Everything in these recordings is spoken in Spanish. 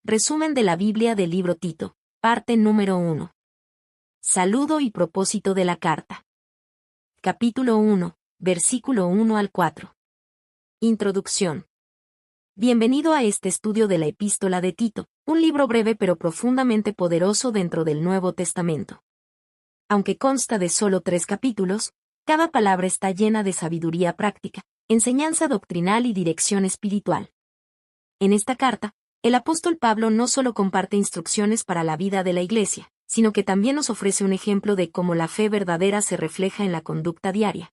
Resumen de la Biblia del libro Tito, parte número 1. Saludo y propósito de la carta. Capítulo 1, versículo 1 al 4. Introducción. Bienvenido a este estudio de la Epístola de Tito, un libro breve pero profundamente poderoso dentro del Nuevo Testamento. Aunque consta de solo 3 capítulos, cada palabra está llena de sabiduría práctica, enseñanza doctrinal y dirección espiritual. En esta carta, el apóstol Pablo no solo comparte instrucciones para la vida de la Iglesia, sino que también nos ofrece un ejemplo de cómo la fe verdadera se refleja en la conducta diaria,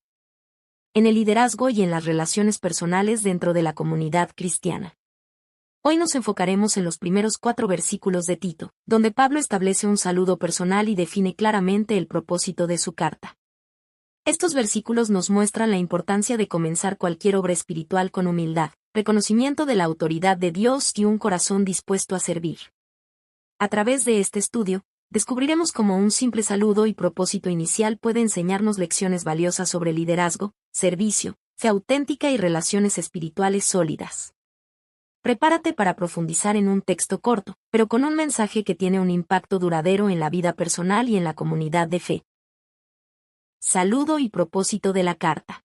en el liderazgo y en las relaciones personales dentro de la comunidad cristiana. Hoy nos enfocaremos en los primeros 4 versículos de Tito, donde Pablo establece un saludo personal y define claramente el propósito de su carta. Estos versículos nos muestran la importancia de comenzar cualquier obra espiritual con humildad, reconocimiento de la autoridad de Dios y un corazón dispuesto a servir. A través de este estudio, descubriremos cómo un simple saludo y propósito inicial puede enseñarnos lecciones valiosas sobre liderazgo, servicio, fe auténtica y relaciones espirituales sólidas. Prepárate para profundizar en un texto corto, pero con un mensaje que tiene un impacto duradero en la vida personal y en la comunidad de fe. Saludo y propósito de la carta.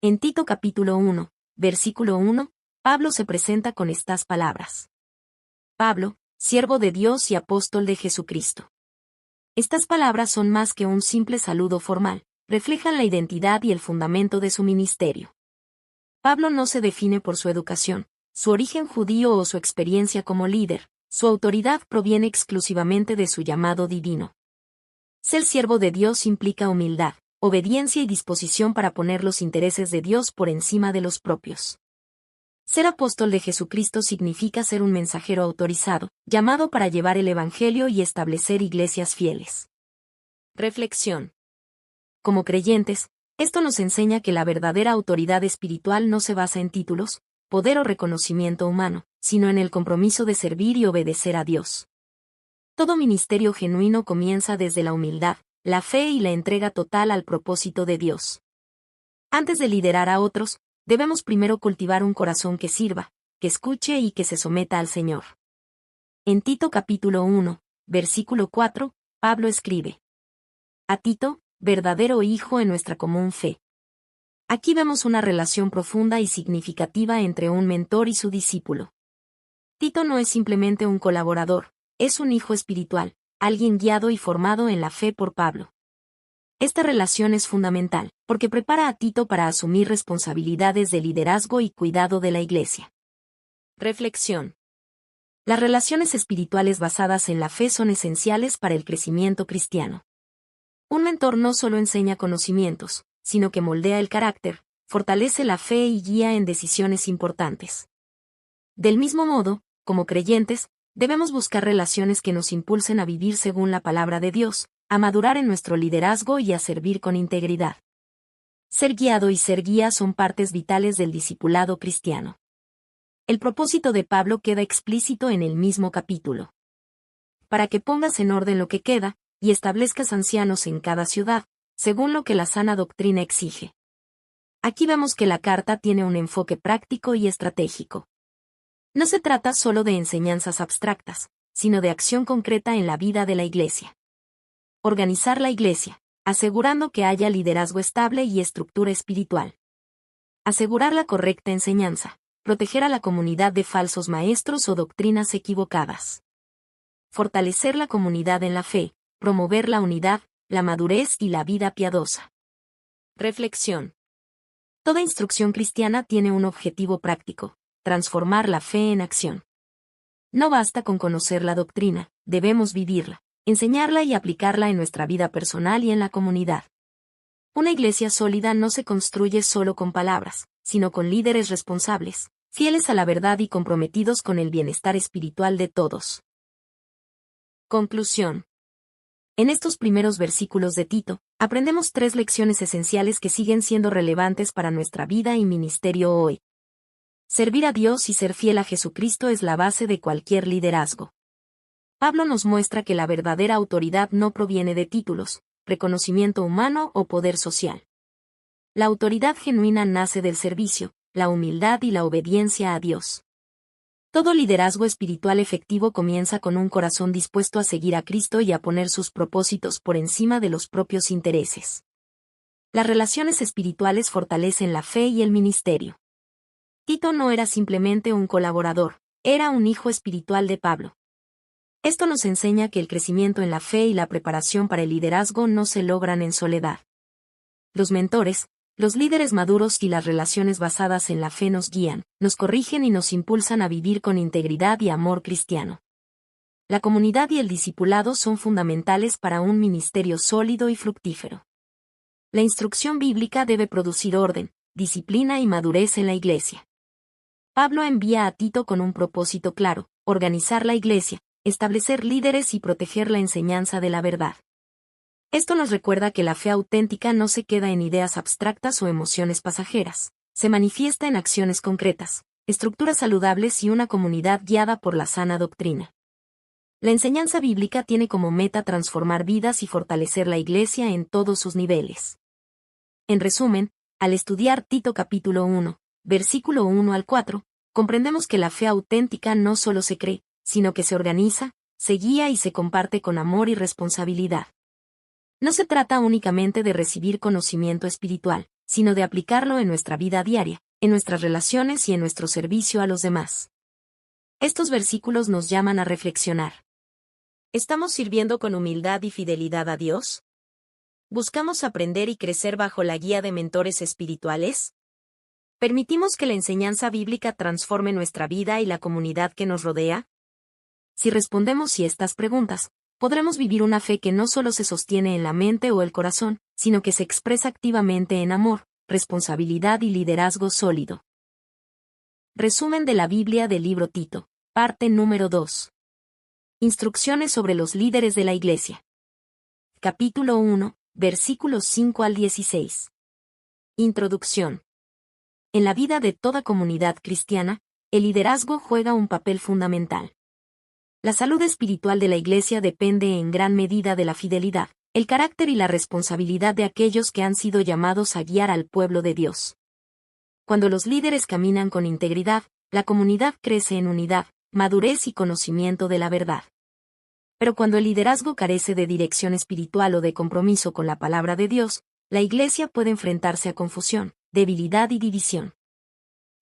En Tito capítulo 1, versículo 1, Pablo se presenta con estas palabras. Pablo, siervo de Dios y apóstol de Jesucristo. Estas palabras son más que un simple saludo formal, reflejan la identidad y el fundamento de su ministerio. Pablo no se define por su educación, su origen judío o su experiencia como líder, su autoridad proviene exclusivamente de su llamado divino. Ser siervo de Dios implica humildad, obediencia y disposición para poner los intereses de Dios por encima de los propios. Ser apóstol de Jesucristo significa ser un mensajero autorizado, llamado para llevar el Evangelio y establecer iglesias fieles. Reflexión. Como creyentes, esto nos enseña que la verdadera autoridad espiritual no se basa en títulos, poder o reconocimiento humano, sino en el compromiso de servir y obedecer a Dios. Todo ministerio genuino comienza desde la humildad, la fe y la entrega total al propósito de Dios. Antes de liderar a otros, debemos primero cultivar un corazón que sirva, que escuche y que se someta al Señor. En Tito capítulo 1, versículo 4, Pablo escribe: A Tito, verdadero hijo en nuestra común fe. Aquí vemos una relación profunda y significativa entre un mentor y su discípulo. Tito no es simplemente un colaborador, es un hijo espiritual, alguien guiado y formado en la fe por Pablo. Esta relación es fundamental, porque prepara a Tito para asumir responsabilidades de liderazgo y cuidado de la iglesia. Reflexión. Las relaciones espirituales basadas en la fe son esenciales para el crecimiento cristiano. Un mentor no solo enseña conocimientos, sino que moldea el carácter, fortalece la fe y guía en decisiones importantes. Del mismo modo, como creyentes, debemos buscar relaciones que nos impulsen a vivir según la palabra de Dios, a madurar en nuestro liderazgo y a servir con integridad. Ser guiado y ser guía son partes vitales del discipulado cristiano. El propósito de Pablo queda explícito en el mismo capítulo. Para que pongas en orden lo que queda, y establezcas ancianos en cada ciudad, según lo que la sana doctrina exige. Aquí vemos que la carta tiene un enfoque práctico y estratégico. No se trata solo de enseñanzas abstractas, sino de acción concreta en la vida de la iglesia. Organizar la iglesia, asegurando que haya liderazgo estable y estructura espiritual. Asegurar la correcta enseñanza, proteger a la comunidad de falsos maestros o doctrinas equivocadas. Fortalecer la comunidad en la fe, promover la unidad, la madurez y la vida piadosa. Reflexión. Toda instrucción cristiana tiene un objetivo práctico: transformar la fe en acción. No basta con conocer la doctrina, debemos vivirla, enseñarla y aplicarla en nuestra vida personal y en la comunidad. Una iglesia sólida no se construye solo con palabras, sino con líderes responsables, fieles a la verdad y comprometidos con el bienestar espiritual de todos. Conclusión. En estos primeros versículos de Tito, aprendemos 3 lecciones esenciales que siguen siendo relevantes para nuestra vida y ministerio hoy. Servir a Dios y ser fiel a Jesucristo es la base de cualquier liderazgo. Pablo nos muestra que la verdadera autoridad no proviene de títulos, reconocimiento humano o poder social. La autoridad genuina nace del servicio, la humildad y la obediencia a Dios. Todo liderazgo espiritual efectivo comienza con un corazón dispuesto a seguir a Cristo y a poner sus propósitos por encima de los propios intereses. Las relaciones espirituales fortalecen la fe y el ministerio. Tito no era simplemente un colaborador, era un hijo espiritual de Pablo. Esto nos enseña que el crecimiento en la fe y la preparación para el liderazgo no se logran en soledad. Los mentores, los líderes maduros y las relaciones basadas en la fe nos guían, nos corrigen y nos impulsan a vivir con integridad y amor cristiano. La comunidad y el discipulado son fundamentales para un ministerio sólido y fructífero. La instrucción bíblica debe producir orden, disciplina y madurez en la iglesia. Pablo envía a Tito con un propósito claro: organizar la iglesia, establecer líderes y proteger la enseñanza de la verdad. Esto nos recuerda que la fe auténtica no se queda en ideas abstractas o emociones pasajeras, se manifiesta en acciones concretas, estructuras saludables y una comunidad guiada por la sana doctrina. La enseñanza bíblica tiene como meta transformar vidas y fortalecer la iglesia en todos sus niveles. En resumen, al estudiar Tito capítulo 1, versículo 1 al 4, comprendemos que la fe auténtica no solo se cree, sino que se organiza, se guía y se comparte con amor y responsabilidad. No se trata únicamente de recibir conocimiento espiritual, sino de aplicarlo en nuestra vida diaria, en nuestras relaciones y en nuestro servicio a los demás. Estos versículos nos llaman a reflexionar. ¿Estamos sirviendo con humildad y fidelidad a Dios? ¿Buscamos aprender y crecer bajo la guía de mentores espirituales? ¿Permitimos que la enseñanza bíblica transforme nuestra vida y la comunidad que nos rodea? Si respondemos sí a estas preguntas, podremos vivir una fe que no solo se sostiene en la mente o el corazón, sino que se expresa activamente en amor, responsabilidad y liderazgo sólido. Resumen de la Biblia del libro Tito, parte número 2. Instrucciones sobre los líderes de la Iglesia. Capítulo 1, versículos 5 al 16. Introducción. En la vida de toda comunidad cristiana, el liderazgo juega un papel fundamental. La salud espiritual de la Iglesia depende en gran medida de la fidelidad, el carácter y la responsabilidad de aquellos que han sido llamados a guiar al pueblo de Dios. Cuando los líderes caminan con integridad, la comunidad crece en unidad, madurez y conocimiento de la verdad. Pero cuando el liderazgo carece de dirección espiritual o de compromiso con la palabra de Dios, la Iglesia puede enfrentarse a confusión, debilidad y división.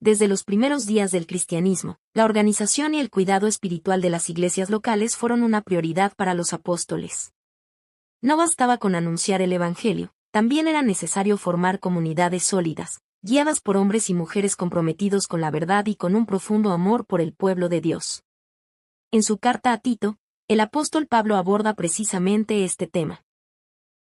Desde los primeros días del cristianismo, la organización y el cuidado espiritual de las iglesias locales fueron una prioridad para los apóstoles. No bastaba con anunciar el Evangelio, también era necesario formar comunidades sólidas, guiadas por hombres y mujeres comprometidos con la verdad y con un profundo amor por el pueblo de Dios. En su carta a Tito, el apóstol Pablo aborda precisamente este tema.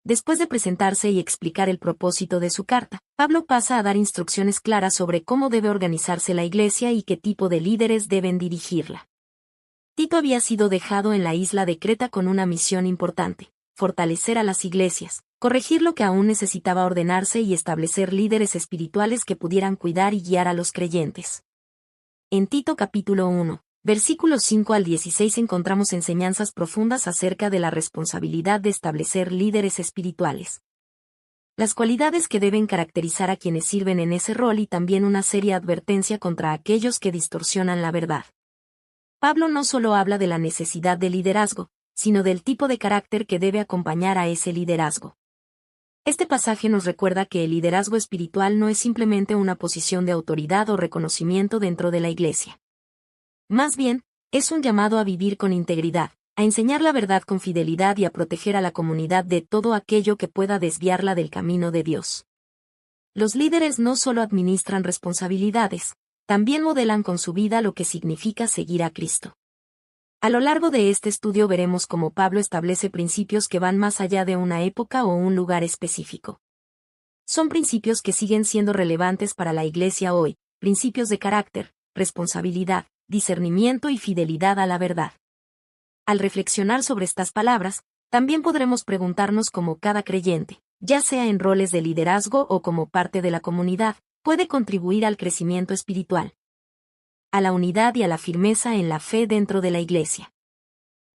Después de presentarse y explicar el propósito de su carta, Pablo pasa a dar instrucciones claras sobre cómo debe organizarse la iglesia y qué tipo de líderes deben dirigirla. Tito había sido dejado en la isla de Creta con una misión importante: fortalecer a las iglesias, corregir lo que aún necesitaba ordenarse y establecer líderes espirituales que pudieran cuidar y guiar a los creyentes. En Tito capítulo 1, versículos 5 al 16 encontramos enseñanzas profundas acerca de la responsabilidad de establecer líderes espirituales. Las cualidades que deben caracterizar a quienes sirven en ese rol y también una seria advertencia contra aquellos que distorsionan la verdad. Pablo no solo habla de la necesidad de liderazgo, sino del tipo de carácter que debe acompañar a ese liderazgo. Este pasaje nos recuerda que el liderazgo espiritual no es simplemente una posición de autoridad o reconocimiento dentro de la iglesia. Más bien, es un llamado a vivir con integridad, a enseñar la verdad con fidelidad y a proteger a la comunidad de todo aquello que pueda desviarla del camino de Dios. Los líderes no solo administran responsabilidades, también modelan con su vida lo que significa seguir a Cristo. A lo largo de este estudio veremos cómo Pablo establece principios que van más allá de una época o un lugar específico. Son principios que siguen siendo relevantes para la Iglesia hoy, principios de carácter, responsabilidad, discernimiento y fidelidad a la verdad. Al reflexionar sobre estas palabras, también podremos preguntarnos cómo cada creyente, ya sea en roles de liderazgo o como parte de la comunidad, puede contribuir al crecimiento espiritual, a la unidad y a la firmeza en la fe dentro de la Iglesia.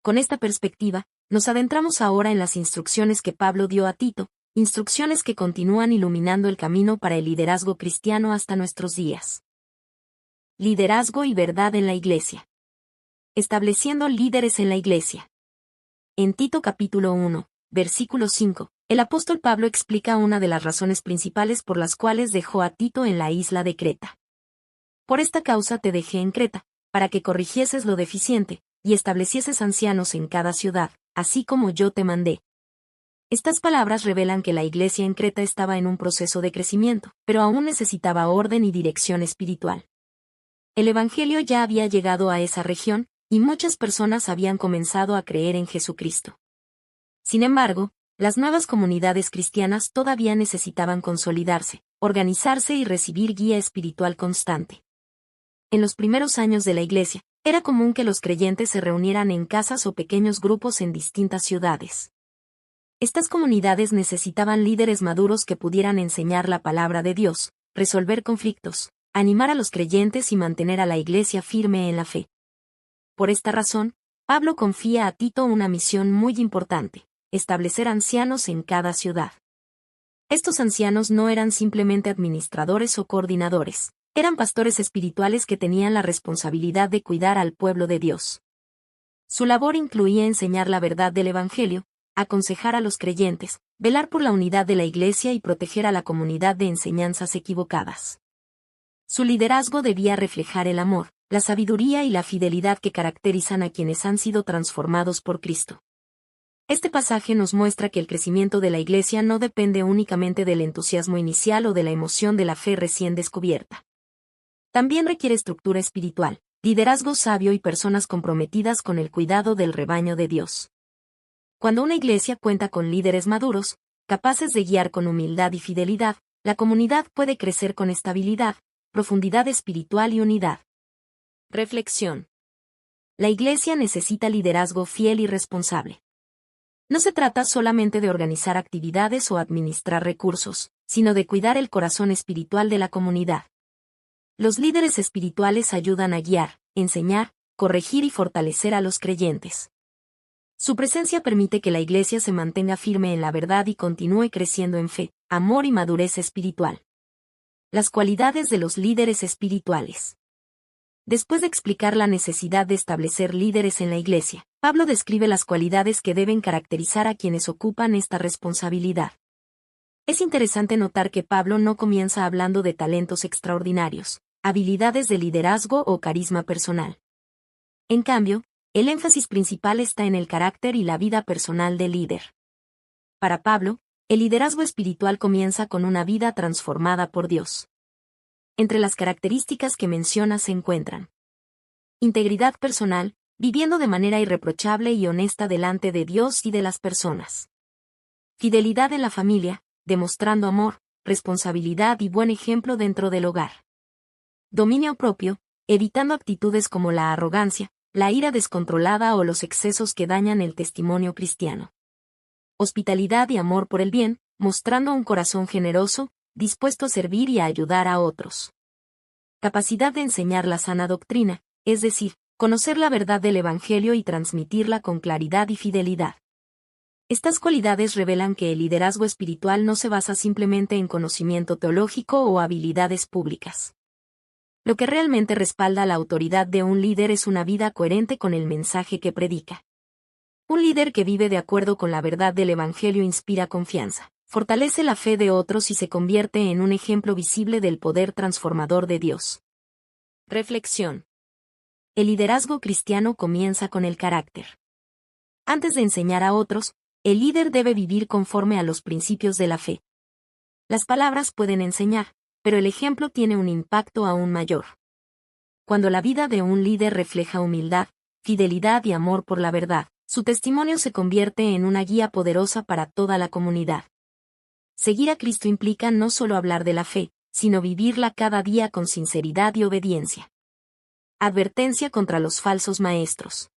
Con esta perspectiva, nos adentramos ahora en las instrucciones que Pablo dio a Tito, instrucciones que continúan iluminando el camino para el liderazgo cristiano hasta nuestros días. liderazgo y verdad en la Iglesia. Estableciendo líderes en la Iglesia. En Tito capítulo 1, versículo 5, el apóstol Pablo explica una de las razones principales por las cuales dejó a Tito en la isla de Creta. Por esta causa te dejé en Creta, para que corrigieses lo deficiente, y establecieses ancianos en cada ciudad, así como yo te mandé. Estas palabras revelan que la iglesia en Creta estaba en un proceso de crecimiento, pero aún necesitaba orden y dirección espiritual. El Evangelio ya había llegado a esa región, y muchas personas habían comenzado a creer en Jesucristo. Sin embargo, las nuevas comunidades cristianas todavía necesitaban consolidarse, organizarse y recibir guía espiritual constante. En los primeros años de la iglesia, era común que los creyentes se reunieran en casas o pequeños grupos en distintas ciudades. Estas comunidades necesitaban líderes maduros que pudieran enseñar la palabra de Dios, resolver conflictos, animar a los creyentes y mantener a la iglesia firme en la fe. Por esta razón, Pablo confía a Tito una misión muy importante: establecer ancianos en cada ciudad. Estos ancianos no eran simplemente administradores o coordinadores, eran pastores espirituales que tenían la responsabilidad de cuidar al pueblo de Dios. Su labor incluía enseñar la verdad del Evangelio, aconsejar a los creyentes, velar por la unidad de la iglesia y proteger a la comunidad de enseñanzas equivocadas. Su liderazgo debía reflejar el amor, la sabiduría y la fidelidad que caracterizan a quienes han sido transformados por Cristo. Este pasaje nos muestra que el crecimiento de la iglesia no depende únicamente del entusiasmo inicial o de la emoción de la fe recién descubierta. También requiere estructura espiritual, liderazgo sabio y personas comprometidas con el cuidado del rebaño de Dios. Cuando una iglesia cuenta con líderes maduros, capaces de guiar con humildad y fidelidad, la comunidad puede crecer con estabilidad, profundidad espiritual y unidad. Reflexión. La iglesia necesita liderazgo fiel y responsable. No se trata solamente de organizar actividades o administrar recursos, sino de cuidar el corazón espiritual de la comunidad. Los líderes espirituales ayudan a guiar, enseñar, corregir y fortalecer a los creyentes. Su presencia permite que la iglesia se mantenga firme en la verdad y continúe creciendo en fe, amor y madurez espiritual. Las cualidades de los líderes espirituales. Después de explicar la necesidad de establecer líderes en la iglesia, Pablo describe las cualidades que deben caracterizar a quienes ocupan esta responsabilidad. Es interesante notar que Pablo no comienza hablando de talentos extraordinarios, habilidades de liderazgo o carisma personal. En cambio, el énfasis principal está en el carácter y la vida personal del líder. Para Pablo, el liderazgo espiritual comienza con una vida transformada por Dios. Entre las características que menciona se encuentran: integridad personal, viviendo de manera irreprochable y honesta delante de Dios y de las personas. Fidelidad en la familia, demostrando amor, responsabilidad y buen ejemplo dentro del hogar. Dominio propio, evitando actitudes como la arrogancia, la ira descontrolada o los excesos que dañan el testimonio cristiano. Hospitalidad y amor por el bien, mostrando un corazón generoso, dispuesto a servir y a ayudar a otros. Capacidad de enseñar la sana doctrina, es decir, conocer la verdad del Evangelio y transmitirla con claridad y fidelidad. Estas cualidades revelan que el liderazgo espiritual no se basa simplemente en conocimiento teológico o habilidades públicas. Lo que realmente respalda la autoridad de un líder es una vida coherente con el mensaje que predica. Un líder que vive de acuerdo con la verdad del Evangelio inspira confianza, fortalece la fe de otros y se convierte en un ejemplo visible del poder transformador de Dios. Reflexión. El liderazgo cristiano comienza con el carácter. Antes de enseñar a otros, el líder debe vivir conforme a los principios de la fe. Las palabras pueden enseñar, pero el ejemplo tiene un impacto aún mayor. Cuando la vida de un líder refleja humildad, fidelidad y amor por la verdad, su testimonio se convierte en una guía poderosa para toda la comunidad. Seguir a Cristo implica no solo hablar de la fe, sino vivirla cada día con sinceridad y obediencia. Advertencia contra los falsos maestros.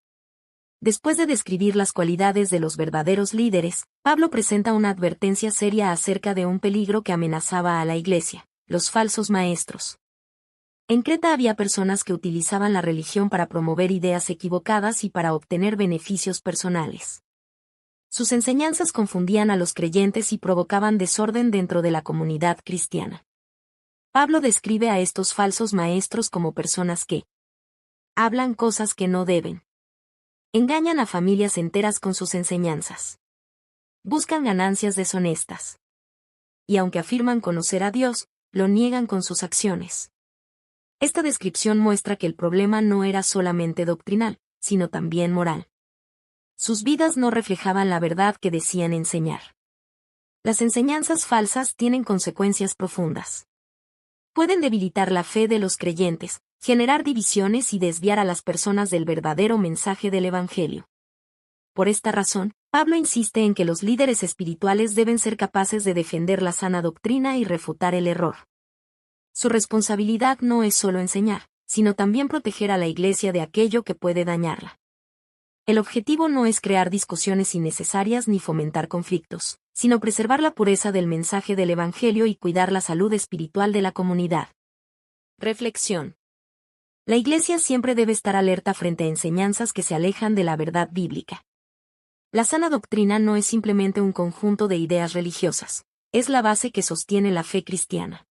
Después de describir las cualidades de los verdaderos líderes, Pablo presenta una advertencia seria acerca de un peligro que amenazaba a la iglesia: los falsos maestros. En Creta había personas que utilizaban la religión para promover ideas equivocadas y para obtener beneficios personales. Sus enseñanzas confundían a los creyentes y provocaban desorden dentro de la comunidad cristiana. Pablo describe a estos falsos maestros como personas que hablan cosas que no deben. Engañan a familias enteras con sus enseñanzas. Buscan ganancias deshonestas. Y aunque afirman conocer a Dios, lo niegan con sus acciones. Esta descripción muestra que el problema no era solamente doctrinal, sino también moral. Sus vidas no reflejaban la verdad que decían enseñar. Las enseñanzas falsas tienen consecuencias profundas. Pueden debilitar la fe de los creyentes, generar divisiones y desviar a las personas del verdadero mensaje del Evangelio. Por esta razón, Pablo insiste en que los líderes espirituales deben ser capaces de defender la sana doctrina y refutar el error. Su responsabilidad no es solo enseñar, sino también proteger a la Iglesia de aquello que puede dañarla. El objetivo no es crear discusiones innecesarias ni fomentar conflictos, sino preservar la pureza del mensaje del Evangelio y cuidar la salud espiritual de la comunidad. Reflexión. La Iglesia siempre debe estar alerta frente a enseñanzas que se alejan de la verdad bíblica. La sana doctrina no es simplemente un conjunto de ideas religiosas, es la base que sostiene la fe cristiana.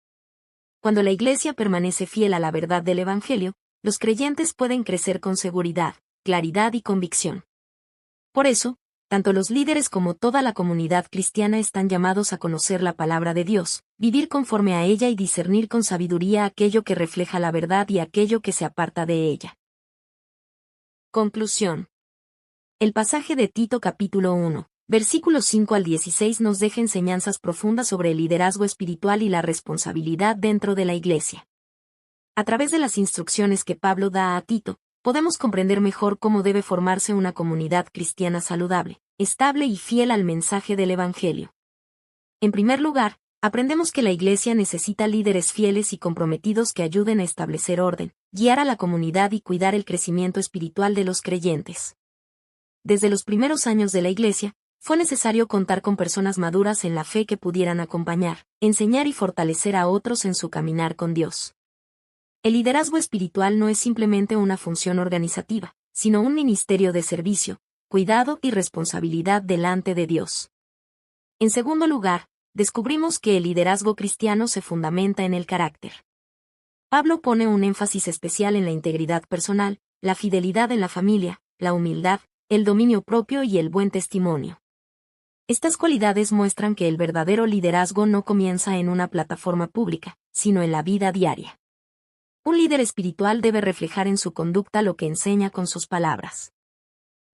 Cuando la Iglesia permanece fiel a la verdad del Evangelio, los creyentes pueden crecer con seguridad, claridad y convicción. Por eso, tanto los líderes como toda la comunidad cristiana están llamados a conocer la palabra de Dios, vivir conforme a ella y discernir con sabiduría aquello que refleja la verdad y aquello que se aparta de ella. Conclusión. El pasaje de Tito capítulo 1, versículos 5 al 16 nos deja enseñanzas profundas sobre el liderazgo espiritual y la responsabilidad dentro de la Iglesia. A través de las instrucciones que Pablo da a Tito, podemos comprender mejor cómo debe formarse una comunidad cristiana saludable, estable y fiel al mensaje del Evangelio. En primer lugar, aprendemos que la Iglesia necesita líderes fieles y comprometidos que ayuden a establecer orden, guiar a la comunidad y cuidar el crecimiento espiritual de los creyentes. Desde los primeros años de la Iglesia, fue necesario contar con personas maduras en la fe que pudieran acompañar, enseñar y fortalecer a otros en su caminar con Dios. El liderazgo espiritual no es simplemente una función organizativa, sino un ministerio de servicio, cuidado y responsabilidad delante de Dios. En segundo lugar, descubrimos que el liderazgo cristiano se fundamenta en el carácter. Pablo pone un énfasis especial en la integridad personal, la fidelidad en la familia, la humildad, el dominio propio y el buen testimonio. Estas cualidades muestran que el verdadero liderazgo no comienza en una plataforma pública, sino en la vida diaria. Un líder espiritual debe reflejar en su conducta lo que enseña con sus palabras.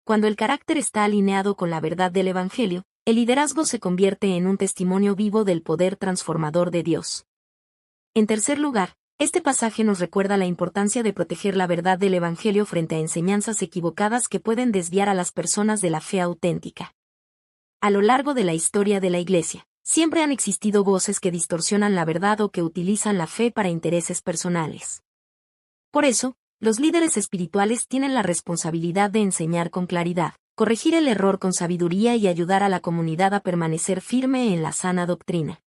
Cuando el carácter está alineado con la verdad del Evangelio, el liderazgo se convierte en un testimonio vivo del poder transformador de Dios. En tercer lugar, este pasaje nos recuerda la importancia de proteger la verdad del Evangelio frente a enseñanzas equivocadas que pueden desviar a las personas de la fe auténtica. A lo largo de la historia de la Iglesia, siempre han existido voces que distorsionan la verdad o que utilizan la fe para intereses personales. Por eso, los líderes espirituales tienen la responsabilidad de enseñar con claridad, corregir el error con sabiduría y ayudar a la comunidad a permanecer firme en la sana doctrina.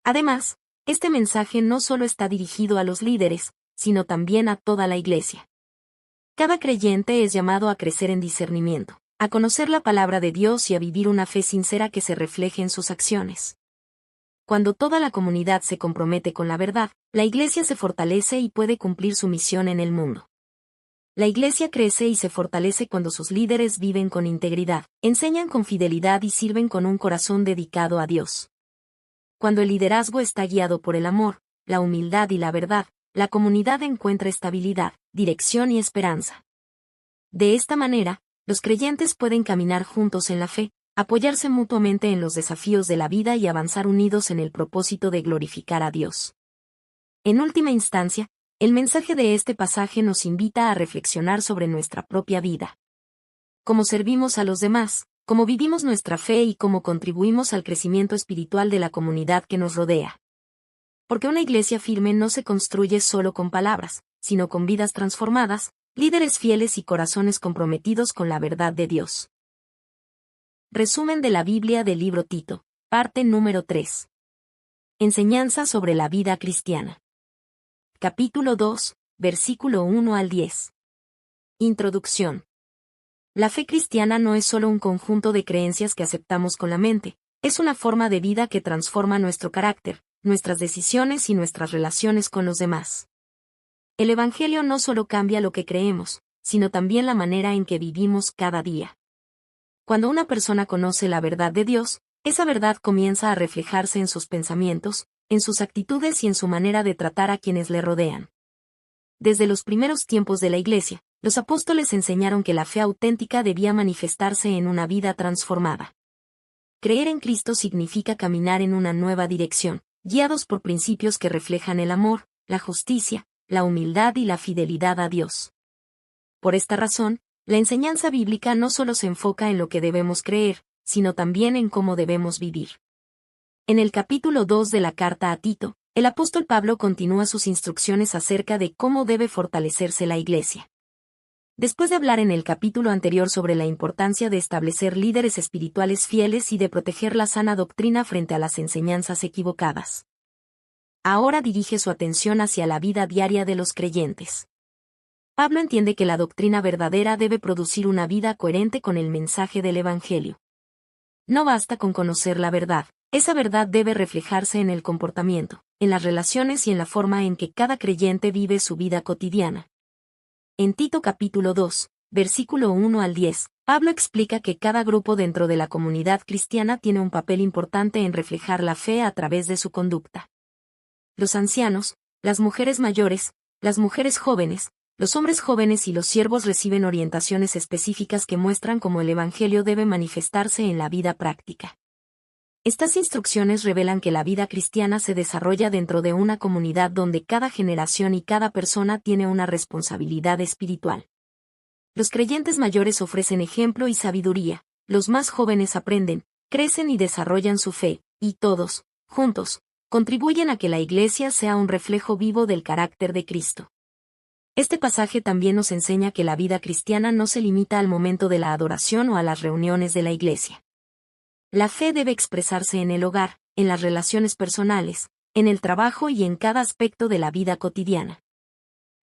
Además, este mensaje no solo está dirigido a los líderes, sino también a toda la Iglesia. Cada creyente es llamado a crecer en discernimiento, a conocer la palabra de Dios y a vivir una fe sincera que se refleje en sus acciones. Cuando toda la comunidad se compromete con la verdad, la Iglesia se fortalece y puede cumplir su misión en el mundo. La Iglesia crece y se fortalece cuando sus líderes viven con integridad, enseñan con fidelidad y sirven con un corazón dedicado a Dios. Cuando el liderazgo está guiado por el amor, la humildad y la verdad, la comunidad encuentra estabilidad, dirección y esperanza. De esta manera, los creyentes pueden caminar juntos en la fe, apoyarse mutuamente en los desafíos de la vida y avanzar unidos en el propósito de glorificar a Dios. En última instancia, el mensaje de este pasaje nos invita a reflexionar sobre nuestra propia vida. Cómo servimos a los demás, cómo vivimos nuestra fe y cómo contribuimos al crecimiento espiritual de la comunidad que nos rodea. Porque una iglesia firme no se construye solo con palabras, sino con vidas transformadas, líderes fieles y corazones comprometidos con la verdad de Dios. Resumen de la Biblia del libro Tito, parte número 3. Enseñanza sobre la vida cristiana. Capítulo 2, versículo 1 al 10. Introducción. La fe cristiana no es solo un conjunto de creencias que aceptamos con la mente, es una forma de vida que transforma nuestro carácter, nuestras decisiones y nuestras relaciones con los demás. El Evangelio no solo cambia lo que creemos, sino también la manera en que vivimos cada día. Cuando una persona conoce la verdad de Dios, esa verdad comienza a reflejarse en sus pensamientos, en sus actitudes y en su manera de tratar a quienes le rodean. Desde los primeros tiempos de la Iglesia, los apóstoles enseñaron que la fe auténtica debía manifestarse en una vida transformada. Creer en Cristo significa caminar en una nueva dirección, guiados por principios que reflejan el amor, la justicia, la humildad y la fidelidad a Dios. Por esta razón, la enseñanza bíblica no solo se enfoca en lo que debemos creer, sino también en cómo debemos vivir. En el capítulo 2 de la carta a Tito, el apóstol Pablo continúa sus instrucciones acerca de cómo debe fortalecerse la Iglesia. Después de hablar en el capítulo anterior sobre la importancia de establecer líderes espirituales fieles y de proteger la sana doctrina frente a las enseñanzas equivocadas, ahora dirige su atención hacia la vida diaria de los creyentes. Pablo entiende que la doctrina verdadera debe producir una vida coherente con el mensaje del Evangelio. No basta con conocer la verdad, esa verdad debe reflejarse en el comportamiento, en las relaciones y en la forma en que cada creyente vive su vida cotidiana. En Tito capítulo 2, versículo 1 al 10, Pablo explica que cada grupo dentro de la comunidad cristiana tiene un papel importante en reflejar la fe a través de su conducta. Los ancianos, las mujeres mayores, las mujeres jóvenes, los hombres jóvenes y los siervos reciben orientaciones específicas que muestran cómo el Evangelio debe manifestarse en la vida práctica. Estas instrucciones revelan que la vida cristiana se desarrolla dentro de una comunidad donde cada generación y cada persona tiene una responsabilidad espiritual. Los creyentes mayores ofrecen ejemplo y sabiduría, los más jóvenes aprenden, crecen y desarrollan su fe, y todos, juntos, contribuyen a que la Iglesia sea un reflejo vivo del carácter de Cristo. Este pasaje también nos enseña que la vida cristiana no se limita al momento de la adoración o a las reuniones de la Iglesia. La fe debe expresarse en el hogar, en las relaciones personales, en el trabajo y en cada aspecto de la vida cotidiana.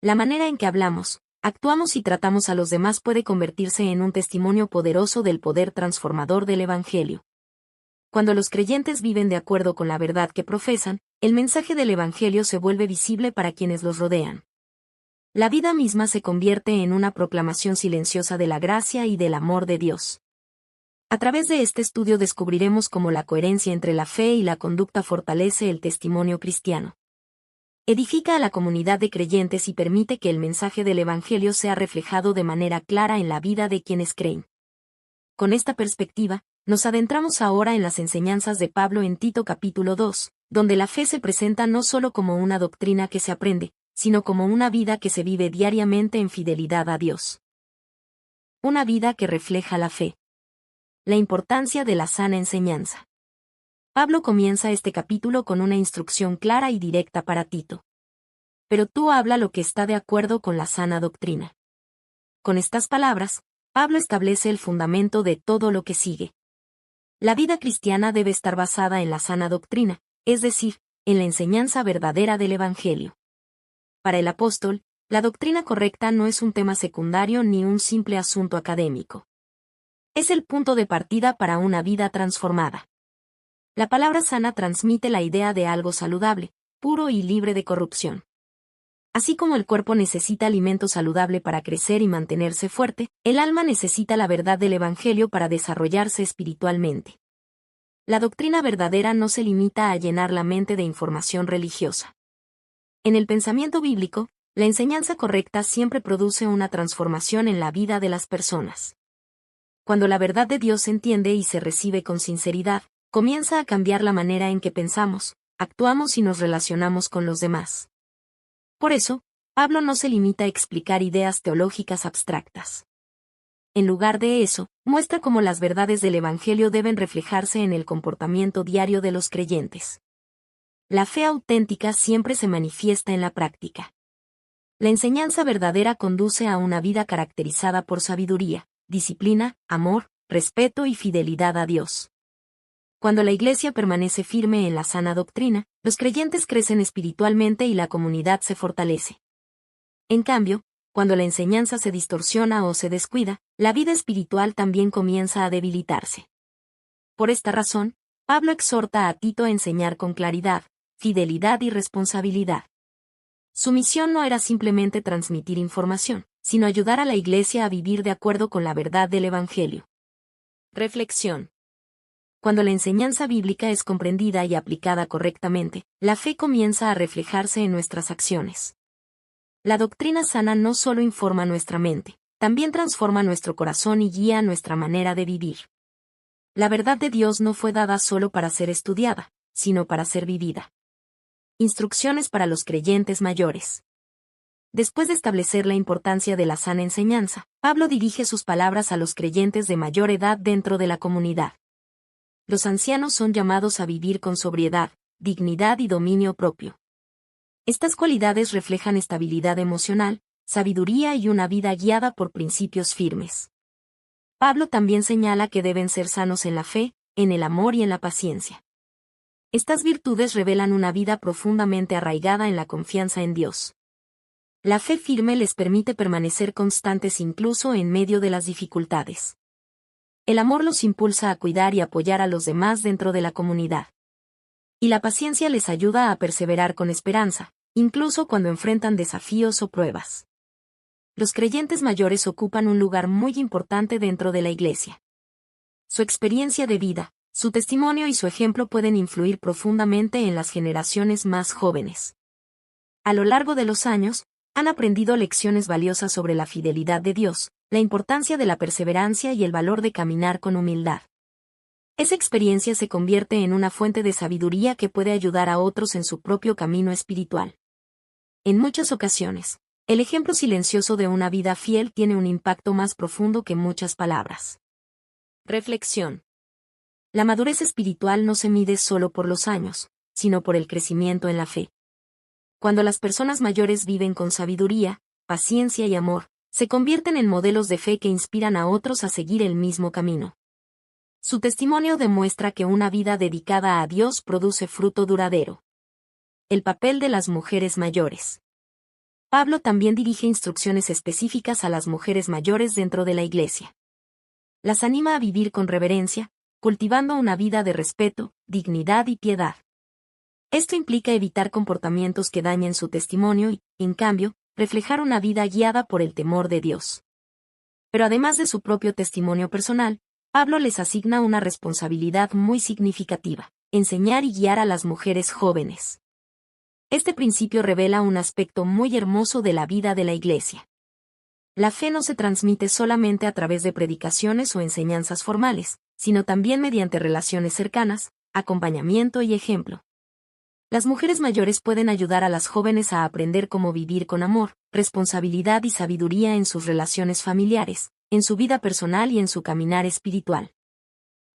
La manera en que hablamos, actuamos y tratamos a los demás puede convertirse en un testimonio poderoso del poder transformador del Evangelio. Cuando los creyentes viven de acuerdo con la verdad que profesan, el mensaje del Evangelio se vuelve visible para quienes los rodean. La vida misma se convierte en una proclamación silenciosa de la gracia y del amor de Dios. A través de este estudio descubriremos cómo la coherencia entre la fe y la conducta fortalece el testimonio cristiano. Edifica a la comunidad de creyentes y permite que el mensaje del Evangelio sea reflejado de manera clara en la vida de quienes creen. Con esta perspectiva, nos adentramos ahora en las enseñanzas de Pablo en Tito capítulo 2, donde la fe se presenta no solo como una doctrina que se aprende, sino como una vida que se vive diariamente en fidelidad a Dios. Una vida que refleja la fe. La importancia de la sana enseñanza. Pablo comienza este capítulo con una instrucción clara y directa para Tito. Pero tú habla lo que está de acuerdo con la sana doctrina. Con estas palabras, Pablo establece el fundamento de todo lo que sigue. La vida cristiana debe estar basada en la sana doctrina, es decir, en la enseñanza verdadera del Evangelio. Para el apóstol, la doctrina correcta no es un tema secundario ni un simple asunto académico. Es el punto de partida para una vida transformada. La palabra sana transmite la idea de algo saludable, puro y libre de corrupción. Así como el cuerpo necesita alimento saludable para crecer y mantenerse fuerte, el alma necesita la verdad del Evangelio para desarrollarse espiritualmente. La doctrina verdadera no se limita a llenar la mente de información religiosa. En el pensamiento bíblico, la enseñanza correcta siempre produce una transformación en la vida de las personas. Cuando la verdad de Dios se entiende y se recibe con sinceridad, comienza a cambiar la manera en que pensamos, actuamos y nos relacionamos con los demás. Por eso, Pablo no se limita a explicar ideas teológicas abstractas. En lugar de eso, muestra cómo las verdades del Evangelio deben reflejarse en el comportamiento diario de los creyentes. La fe auténtica siempre se manifiesta en la práctica. La enseñanza verdadera conduce a una vida caracterizada por sabiduría, disciplina, amor, respeto y fidelidad a Dios. Cuando la Iglesia permanece firme en la sana doctrina, los creyentes crecen espiritualmente y la comunidad se fortalece. En cambio, cuando la enseñanza se distorsiona o se descuida, la vida espiritual también comienza a debilitarse. Por esta razón, Pablo exhorta a Tito a enseñar con claridad, fidelidad y responsabilidad. Su misión no era simplemente transmitir información, sino ayudar a la Iglesia a vivir de acuerdo con la verdad del Evangelio. Reflexión. Cuando la enseñanza bíblica es comprendida y aplicada correctamente, la fe comienza a reflejarse en nuestras acciones. La doctrina sana no solo informa nuestra mente, también transforma nuestro corazón y guía nuestra manera de vivir. La verdad de Dios no fue dada solo para ser estudiada, sino para ser vivida. Instrucciones para los creyentes mayores. Después de establecer la importancia de la sana enseñanza, Pablo dirige sus palabras a los creyentes de mayor edad dentro de la comunidad. Los ancianos son llamados a vivir con sobriedad, dignidad y dominio propio. Estas cualidades reflejan estabilidad emocional, sabiduría y una vida guiada por principios firmes. Pablo también señala que deben ser sanos en la fe, en el amor y en la paciencia. Estas virtudes revelan una vida profundamente arraigada en la confianza en Dios. La fe firme les permite permanecer constantes incluso en medio de las dificultades. El amor los impulsa a cuidar y apoyar a los demás dentro de la comunidad. Y la paciencia les ayuda a perseverar con esperanza, incluso cuando enfrentan desafíos o pruebas. Los creyentes mayores ocupan un lugar muy importante dentro de la Iglesia. Su experiencia de vida, su testimonio y su ejemplo pueden influir profundamente en las generaciones más jóvenes. A lo largo de los años, han aprendido lecciones valiosas sobre la fidelidad de Dios, la importancia de la perseverancia y el valor de caminar con humildad. Esa experiencia se convierte en una fuente de sabiduría que puede ayudar a otros en su propio camino espiritual. En muchas ocasiones, el ejemplo silencioso de una vida fiel tiene un impacto más profundo que muchas palabras. Reflexión. La madurez espiritual no se mide solo por los años, sino por el crecimiento en la fe. Cuando las personas mayores viven con sabiduría, paciencia y amor, se convierten en modelos de fe que inspiran a otros a seguir el mismo camino. Su testimonio demuestra que una vida dedicada a Dios produce fruto duradero. El papel de las mujeres mayores. Pablo también dirige instrucciones específicas a las mujeres mayores dentro de la Iglesia. Las anima a vivir con reverencia, cultivando una vida de respeto, dignidad y piedad. Esto implica evitar comportamientos que dañen su testimonio y, en cambio, reflejar una vida guiada por el temor de Dios. Pero además de su propio testimonio personal, Pablo les asigna una responsabilidad muy significativa: enseñar y guiar a las mujeres jóvenes. Este principio revela un aspecto muy hermoso de la vida de la Iglesia. La fe no se transmite solamente a través de predicaciones o enseñanzas formales, sino también mediante relaciones cercanas, acompañamiento y ejemplo. Las mujeres mayores pueden ayudar a las jóvenes a aprender cómo vivir con amor, responsabilidad y sabiduría en sus relaciones familiares, en su vida personal y en su caminar espiritual.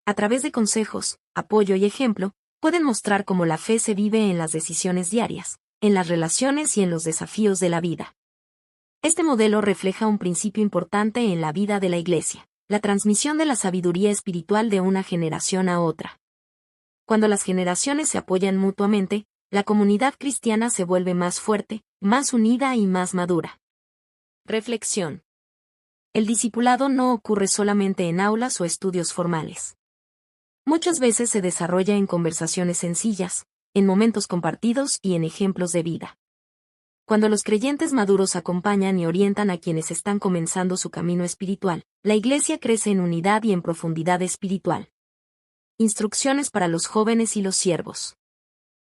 A través de consejos, apoyo y ejemplo, pueden mostrar cómo la fe se vive en las decisiones diarias, en las relaciones y en los desafíos de la vida. Este modelo refleja un principio importante en la vida de la Iglesia: la transmisión de la sabiduría espiritual de una generación a otra. Cuando las generaciones se apoyan mutuamente, la comunidad cristiana se vuelve más fuerte, más unida y más madura. Reflexión. El discipulado no ocurre solamente en aulas o estudios formales. Muchas veces se desarrolla en conversaciones sencillas, en momentos compartidos y en ejemplos de vida. Cuando los creyentes maduros acompañan y orientan a quienes están comenzando su camino espiritual, la Iglesia crece en unidad y en profundidad espiritual. Instrucciones para los jóvenes y los siervos.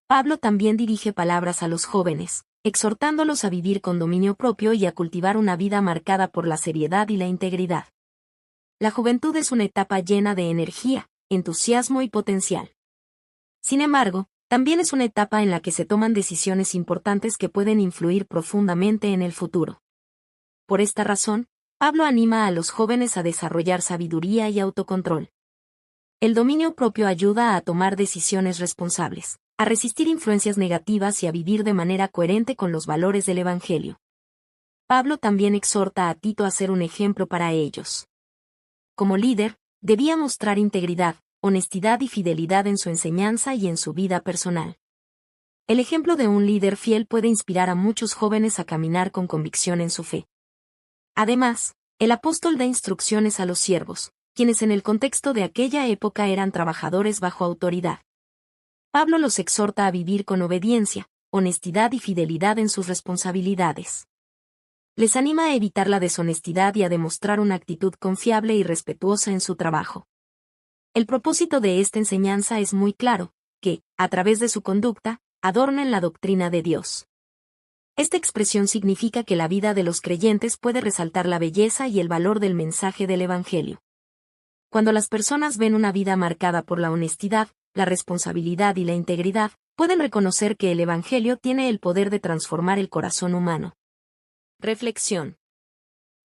Pablo también dirige palabras a los jóvenes, exhortándolos a vivir con dominio propio y a cultivar una vida marcada por la seriedad y la integridad. La juventud es una etapa llena de energía, entusiasmo y potencial. Sin embargo, también es una etapa en la que se toman decisiones importantes que pueden influir profundamente en el futuro. Por esta razón, Pablo anima a los jóvenes a desarrollar sabiduría y autocontrol. El dominio propio ayuda a tomar decisiones responsables, a resistir influencias negativas y a vivir de manera coherente con los valores del Evangelio. Pablo también exhorta a Tito a ser un ejemplo para ellos. Como líder, debía mostrar integridad, honestidad y fidelidad en su enseñanza y en su vida personal. El ejemplo de un líder fiel puede inspirar a muchos jóvenes a caminar con convicción en su fe. Además, el apóstol da instrucciones a los siervos, quienes en el contexto de aquella época eran trabajadores bajo autoridad. Pablo los exhorta a vivir con obediencia, honestidad y fidelidad en sus responsabilidades. Les anima a evitar la deshonestidad y a demostrar una actitud confiable y respetuosa en su trabajo. El propósito de esta enseñanza es muy claro, que, a través de su conducta, adornen la doctrina de Dios. Esta expresión significa que la vida de los creyentes puede resaltar la belleza y el valor del mensaje del Evangelio. Cuando las personas ven una vida marcada por la honestidad, la responsabilidad y la integridad, pueden reconocer que el Evangelio tiene el poder de transformar el corazón humano. Reflexión.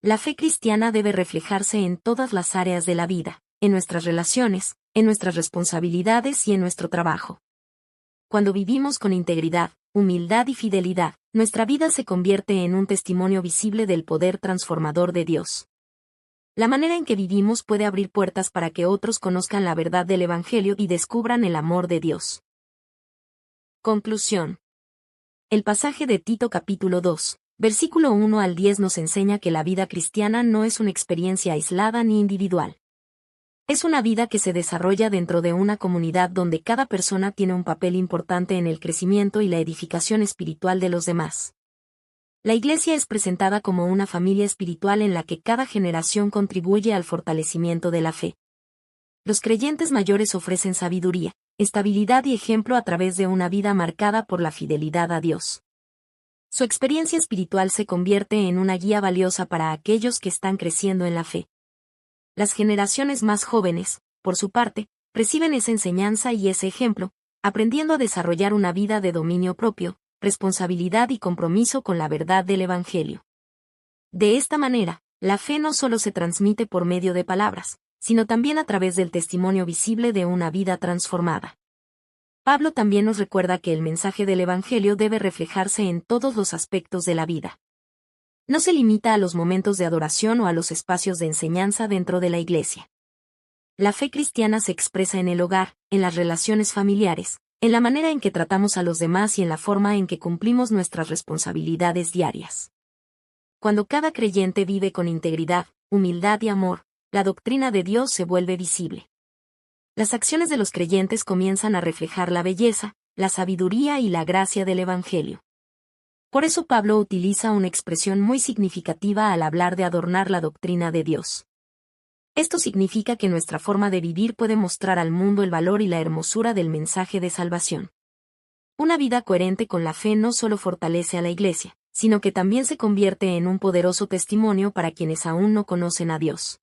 La fe cristiana debe reflejarse en todas las áreas de la vida, en nuestras relaciones, en nuestras responsabilidades y en nuestro trabajo. Cuando vivimos con integridad, humildad y fidelidad, nuestra vida se convierte en un testimonio visible del poder transformador de Dios. La manera en que vivimos puede abrir puertas para que otros conozcan la verdad del Evangelio y descubran el amor de Dios. Conclusión. El pasaje de Tito capítulo 2, versículo 1 al 10 nos enseña que la vida cristiana no es una experiencia aislada ni individual. Es una vida que se desarrolla dentro de una comunidad donde cada persona tiene un papel importante en el crecimiento y la edificación espiritual de los demás. La Iglesia es presentada como una familia espiritual en la que cada generación contribuye al fortalecimiento de la fe. Los creyentes mayores ofrecen sabiduría, estabilidad y ejemplo a través de una vida marcada por la fidelidad a Dios. Su experiencia espiritual se convierte en una guía valiosa para aquellos que están creciendo en la fe. Las generaciones más jóvenes, por su parte, reciben esa enseñanza y ese ejemplo, aprendiendo a desarrollar una vida de dominio propio, responsabilidad y compromiso con la verdad del Evangelio. De esta manera, la fe no solo se transmite por medio de palabras, sino también a través del testimonio visible de una vida transformada. Pablo también nos recuerda que el mensaje del Evangelio debe reflejarse en todos los aspectos de la vida. No se limita a los momentos de adoración o a los espacios de enseñanza dentro de la iglesia. La fe cristiana se expresa en el hogar, en las relaciones familiares, en la manera en que tratamos a los demás y en la forma en que cumplimos nuestras responsabilidades diarias. Cuando cada creyente vive con integridad, humildad y amor, la doctrina de Dios se vuelve visible. Las acciones de los creyentes comienzan a reflejar la belleza, la sabiduría y la gracia del Evangelio. Por eso Pablo utiliza una expresión muy significativa al hablar de adornar la doctrina de Dios. Esto significa que nuestra forma de vivir puede mostrar al mundo el valor y la hermosura del mensaje de salvación. Una vida coherente con la fe no solo fortalece a la Iglesia, sino que también se convierte en un poderoso testimonio para quienes aún no conocen a Dios.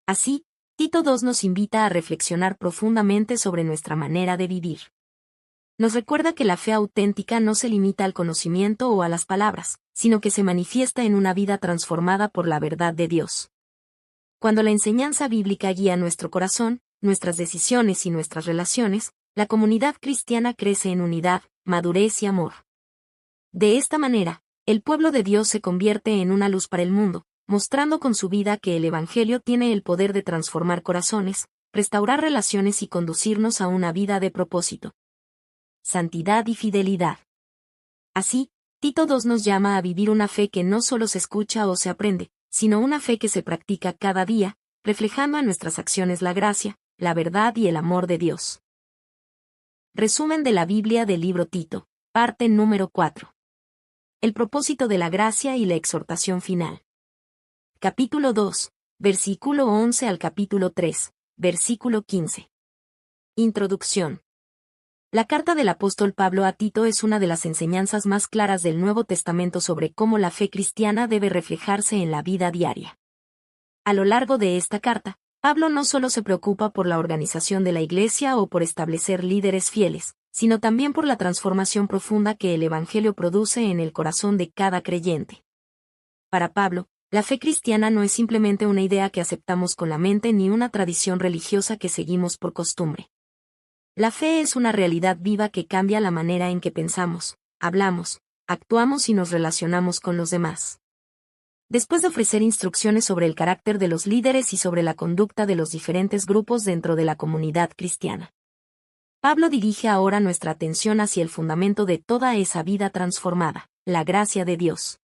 Así, Tito 2 nos invita a reflexionar profundamente sobre nuestra manera de vivir. Nos recuerda que la fe auténtica no se limita al conocimiento o a las palabras, sino que se manifiesta en una vida transformada por la verdad de Dios. Cuando la enseñanza bíblica guía nuestro corazón, nuestras decisiones y nuestras relaciones, la comunidad cristiana crece en unidad, madurez y amor. De esta manera, el pueblo de Dios se convierte en una luz para el mundo, mostrando con su vida que el Evangelio tiene el poder de transformar corazones, restaurar relaciones y conducirnos a una vida de propósito, santidad y fidelidad. Así, Tito 2 nos llama a vivir una fe que no solo se escucha o se aprende, sino una fe que se practica cada día, reflejando en nuestras acciones la gracia, la verdad y el amor de Dios. Resumen de la Biblia del libro Tito, parte número 4. El propósito de la gracia y la exhortación final. Capítulo 2, versículo 11 al capítulo 3, versículo 15. Introducción. La carta del apóstol Pablo a Tito es una de las enseñanzas más claras del Nuevo Testamento sobre cómo la fe cristiana debe reflejarse en la vida diaria. A lo largo de esta carta, Pablo no solo se preocupa por la organización de la Iglesia o por establecer líderes fieles, sino también por la transformación profunda que el Evangelio produce en el corazón de cada creyente. Para Pablo, la fe cristiana no es simplemente una idea que aceptamos con la mente ni una tradición religiosa que seguimos por costumbre. La fe es una realidad viva que cambia la manera en que pensamos, hablamos, actuamos y nos relacionamos con los demás. Después de ofrecer instrucciones sobre el carácter de los líderes y sobre la conducta de los diferentes grupos dentro de la comunidad cristiana, Pablo dirige ahora nuestra atención hacia el fundamento de toda esa vida transformada, la gracia de Dios.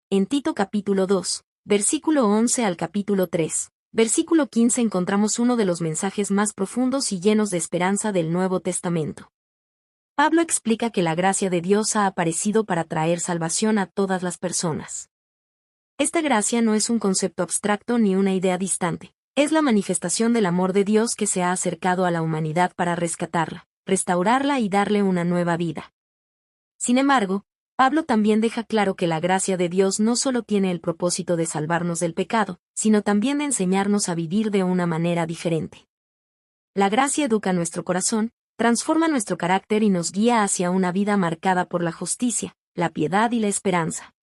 En Tito capítulo 2, versículo 11 al capítulo 3, versículo 15 encontramos uno de los mensajes más profundos y llenos de esperanza del Nuevo Testamento. Pablo explica que la gracia de Dios ha aparecido para traer salvación a todas las personas. Esta gracia no es un concepto abstracto ni una idea distante, es la manifestación del amor de Dios que se ha acercado a la humanidad para rescatarla, restaurarla y darle una nueva vida. Sin embargo, Pablo también deja claro que la gracia de Dios no solo tiene el propósito de salvarnos del pecado, sino también de enseñarnos a vivir de una manera diferente. La gracia educa nuestro corazón, transforma nuestro carácter y nos guía hacia una vida marcada por la justicia, la piedad y la esperanza.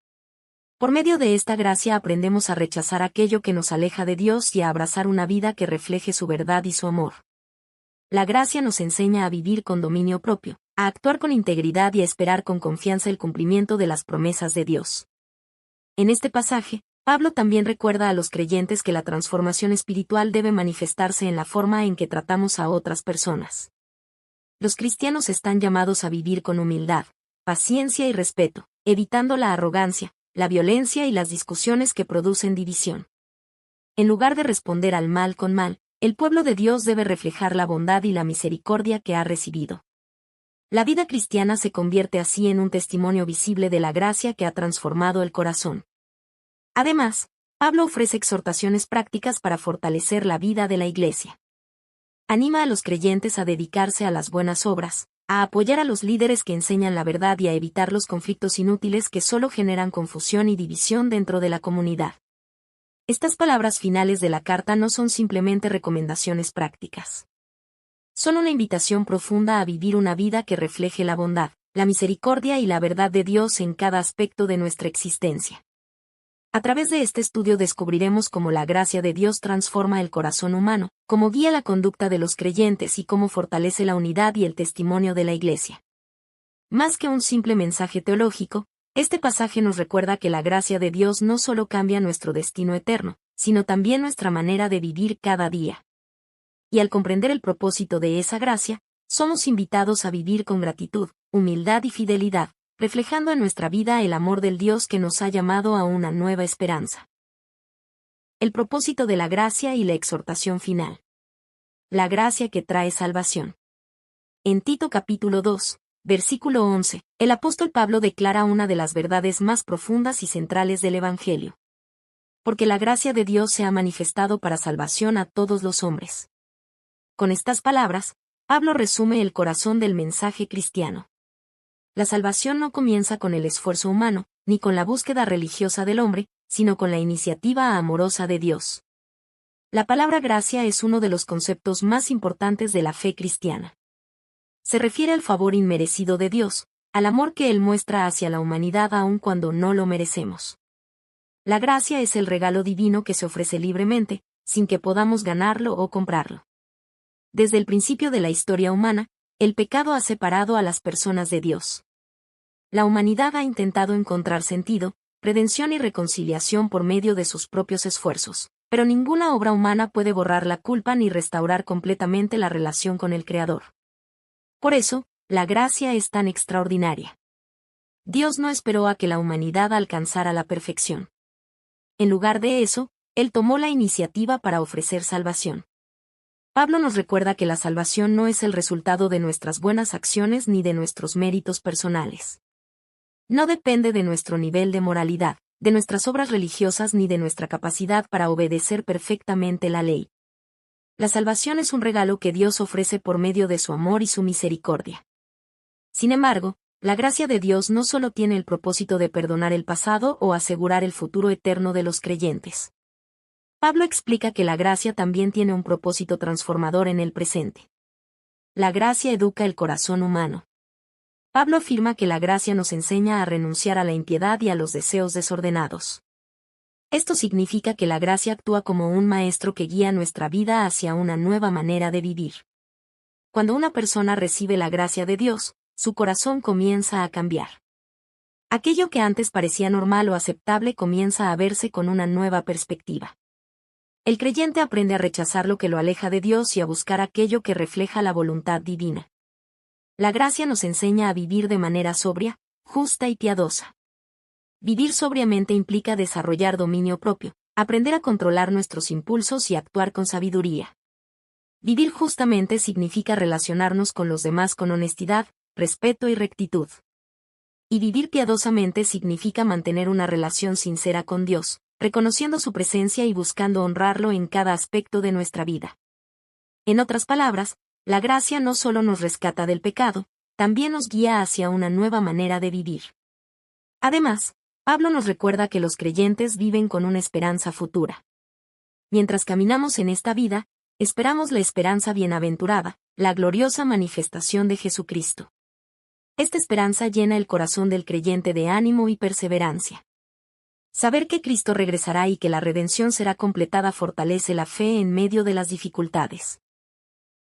Por medio de esta gracia aprendemos a rechazar aquello que nos aleja de Dios y a abrazar una vida que refleje su verdad y su amor. La gracia nos enseña a vivir con dominio propio, a actuar con integridad y a esperar con confianza el cumplimiento de las promesas de Dios. En este pasaje, Pablo también recuerda a los creyentes que la transformación espiritual debe manifestarse en la forma en que tratamos a otras personas. Los cristianos están llamados a vivir con humildad, paciencia y respeto, evitando la arrogancia, la violencia y las discusiones que producen división. En lugar de responder al mal con mal, el pueblo de Dios debe reflejar la bondad y la misericordia que ha recibido. La vida cristiana se convierte así en un testimonio visible de la gracia que ha transformado el corazón. Además, Pablo ofrece exhortaciones prácticas para fortalecer la vida de la Iglesia. Anima a los creyentes a dedicarse a las buenas obras, a apoyar a los líderes que enseñan la verdad y a evitar los conflictos inútiles que solo generan confusión y división dentro de la comunidad. Estas palabras finales de la carta no son simplemente recomendaciones prácticas. Son una invitación profunda a vivir una vida que refleje la bondad, la misericordia y la verdad de Dios en cada aspecto de nuestra existencia. A través de este estudio descubriremos cómo la gracia de Dios transforma el corazón humano, cómo guía la conducta de los creyentes y cómo fortalece la unidad y el testimonio de la Iglesia. Más que un simple mensaje teológico, este pasaje nos recuerda que la gracia de Dios no solo cambia nuestro destino eterno, sino también nuestra manera de vivir cada día. Y al comprender el propósito de esa gracia, somos invitados a vivir con gratitud, humildad y fidelidad, reflejando en nuestra vida el amor del Dios que nos ha llamado a una nueva esperanza. El propósito de la gracia y la exhortación final. La gracia que trae salvación. En Tito capítulo 2, versículo 11, el apóstol Pablo declara una de las verdades más profundas y centrales del Evangelio. Porque la gracia de Dios se ha manifestado para salvación a todos los hombres. Con estas palabras, Pablo resume el corazón del mensaje cristiano. La salvación no comienza con el esfuerzo humano, ni con la búsqueda religiosa del hombre, sino con la iniciativa amorosa de Dios. La palabra gracia es uno de los conceptos más importantes de la fe cristiana. Se refiere al favor inmerecido de Dios, al amor que Él muestra hacia la humanidad aun cuando no lo merecemos. La gracia es el regalo divino que se ofrece libremente, sin que podamos ganarlo o comprarlo. Desde el principio de la historia humana, el pecado ha separado a las personas de Dios. La humanidad ha intentado encontrar sentido, redención y reconciliación por medio de sus propios esfuerzos, pero ninguna obra humana puede borrar la culpa ni restaurar completamente la relación con el Creador. Por eso, la gracia es tan extraordinaria. Dios no esperó a que la humanidad alcanzara la perfección. En lugar de eso, Él tomó la iniciativa para ofrecer salvación. Pablo nos recuerda que la salvación no es el resultado de nuestras buenas acciones ni de nuestros méritos personales. No depende de nuestro nivel de moralidad, de nuestras obras religiosas ni de nuestra capacidad para obedecer perfectamente la ley. La salvación es un regalo que Dios ofrece por medio de su amor y su misericordia. Sin embargo, la gracia de Dios no solo tiene el propósito de perdonar el pasado o asegurar el futuro eterno de los creyentes. Pablo explica que la gracia también tiene un propósito transformador en el presente. La gracia educa el corazón humano. Pablo afirma que la gracia nos enseña a renunciar a la impiedad y a los deseos desordenados. Esto significa que la gracia actúa como un maestro que guía nuestra vida hacia una nueva manera de vivir. Cuando una persona recibe la gracia de Dios, su corazón comienza a cambiar. Aquello que antes parecía normal o aceptable comienza a verse con una nueva perspectiva. El creyente aprende a rechazar lo que lo aleja de Dios y a buscar aquello que refleja la voluntad divina. La gracia nos enseña a vivir de manera sobria, justa y piadosa. Vivir sobriamente implica desarrollar dominio propio, aprender a controlar nuestros impulsos y actuar con sabiduría. Vivir justamente significa relacionarnos con los demás con honestidad, respeto y rectitud. Y vivir piadosamente significa mantener una relación sincera con Dios, reconociendo su presencia y buscando honrarlo en cada aspecto de nuestra vida. En otras palabras, la gracia no solo nos rescata del pecado, también nos guía hacia una nueva manera de vivir. Además, Pablo nos recuerda que los creyentes viven con una esperanza futura. Mientras caminamos en esta vida, esperamos la esperanza bienaventurada, la gloriosa manifestación de Jesucristo. Esta esperanza llena el corazón del creyente de ánimo y perseverancia. Saber que Cristo regresará y que la redención será completada fortalece la fe en medio de las dificultades.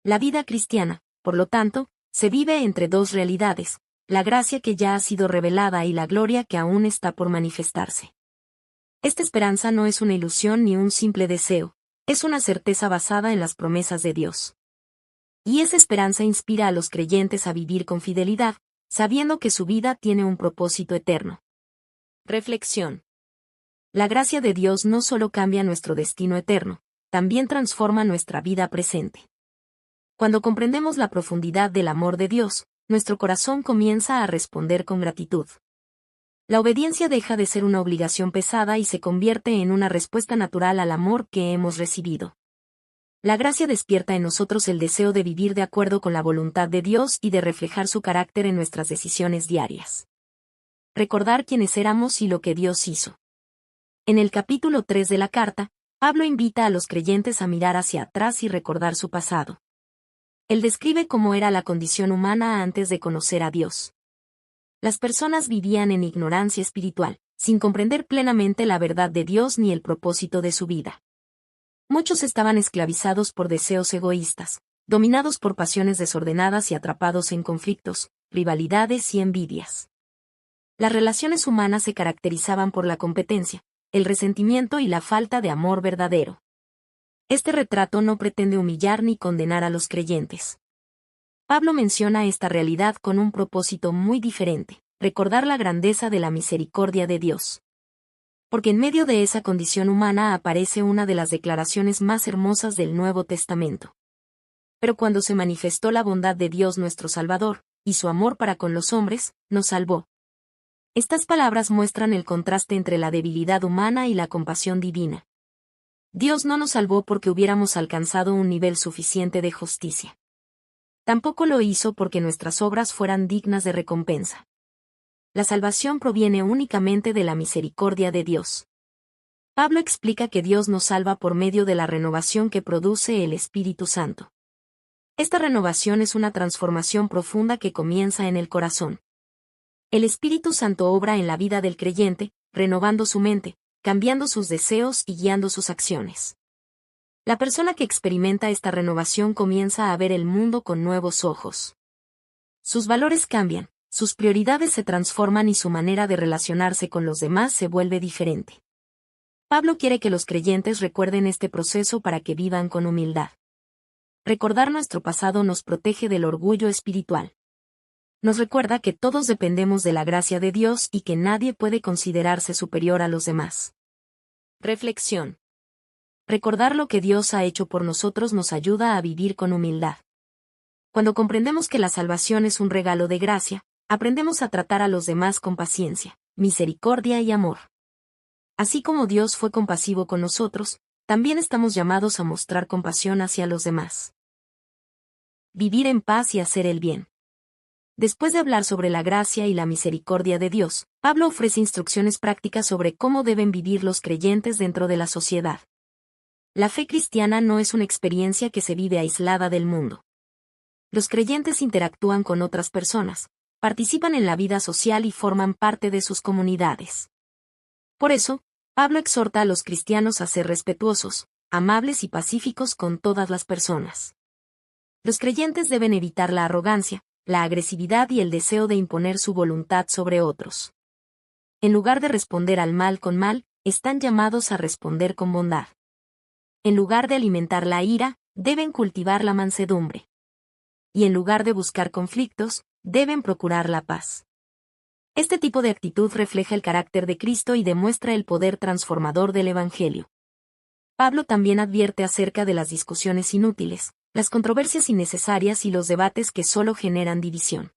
La vida cristiana, por lo tanto, se vive entre dos realidades, la gracia que ya ha sido revelada y la gloria que aún está por manifestarse. Esta esperanza no es una ilusión ni un simple deseo, es una certeza basada en las promesas de Dios. Y esa esperanza inspira a los creyentes a vivir con fidelidad, sabiendo que su vida tiene un propósito eterno. Reflexión. La gracia de Dios no solo cambia nuestro destino eterno, también transforma nuestra vida presente. Cuando comprendemos la profundidad del amor de Dios, nuestro corazón comienza a responder con gratitud. La obediencia deja de ser una obligación pesada y se convierte en una respuesta natural al amor que hemos recibido. La gracia despierta en nosotros el deseo de vivir de acuerdo con la voluntad de Dios y de reflejar su carácter en nuestras decisiones diarias. Recordar quiénes éramos y lo que Dios hizo. En el capítulo 3 de la carta, Pablo invita a los creyentes a mirar hacia atrás y recordar su pasado. Él describe cómo era la condición humana antes de conocer a Dios. Las personas vivían en ignorancia espiritual, sin comprender plenamente la verdad de Dios ni el propósito de su vida. Muchos estaban esclavizados por deseos egoístas, dominados por pasiones desordenadas y atrapados en conflictos, rivalidades y envidias. Las relaciones humanas se caracterizaban por la competencia, el resentimiento y la falta de amor verdadero. Este retrato no pretende humillar ni condenar a los creyentes. Pablo menciona esta realidad con un propósito muy diferente, recordar la grandeza de la misericordia de Dios. Porque en medio de esa condición humana aparece una de las declaraciones más hermosas del Nuevo Testamento. Pero cuando se manifestó la bondad de Dios nuestro Salvador, y su amor para con los hombres, nos salvó. Estas palabras muestran el contraste entre la debilidad humana y la compasión divina. Dios no nos salvó porque hubiéramos alcanzado un nivel suficiente de justicia. Tampoco lo hizo porque nuestras obras fueran dignas de recompensa. La salvación proviene únicamente de la misericordia de Dios. Pablo explica que Dios nos salva por medio de la renovación que produce el Espíritu Santo. Esta renovación es una transformación profunda que comienza en el corazón. El Espíritu Santo obra en la vida del creyente, renovando su mente, cambiando sus deseos y guiando sus acciones. La persona que experimenta esta renovación comienza a ver el mundo con nuevos ojos. Sus valores cambian, sus prioridades se transforman y su manera de relacionarse con los demás se vuelve diferente. Pablo quiere que los creyentes recuerden este proceso para que vivan con humildad. Recordar nuestro pasado nos protege del orgullo espiritual. Nos recuerda que todos dependemos de la gracia de Dios y que nadie puede considerarse superior a los demás. Reflexión. Recordar lo que Dios ha hecho por nosotros nos ayuda a vivir con humildad. Cuando comprendemos que la salvación es un regalo de gracia, aprendemos a tratar a los demás con paciencia, misericordia y amor. Así como Dios fue compasivo con nosotros, también estamos llamados a mostrar compasión hacia los demás. Vivir en paz y hacer el bien. Después de hablar sobre la gracia y la misericordia de Dios, Pablo ofrece instrucciones prácticas sobre cómo deben vivir los creyentes dentro de la sociedad. La fe cristiana no es una experiencia que se vive aislada del mundo. Los creyentes interactúan con otras personas, participan en la vida social y forman parte de sus comunidades. Por eso, Pablo exhorta a los cristianos a ser respetuosos, amables y pacíficos con todas las personas. Los creyentes deben evitar la arrogancia, la agresividad y el deseo de imponer su voluntad sobre otros. En lugar de responder al mal con mal, están llamados a responder con bondad. En lugar de alimentar la ira, deben cultivar la mansedumbre. Y en lugar de buscar conflictos, deben procurar la paz. Este tipo de actitud refleja el carácter de Cristo y demuestra el poder transformador del Evangelio. Pablo también advierte acerca de las discusiones inútiles, las controversias innecesarias y los debates que solo generan división.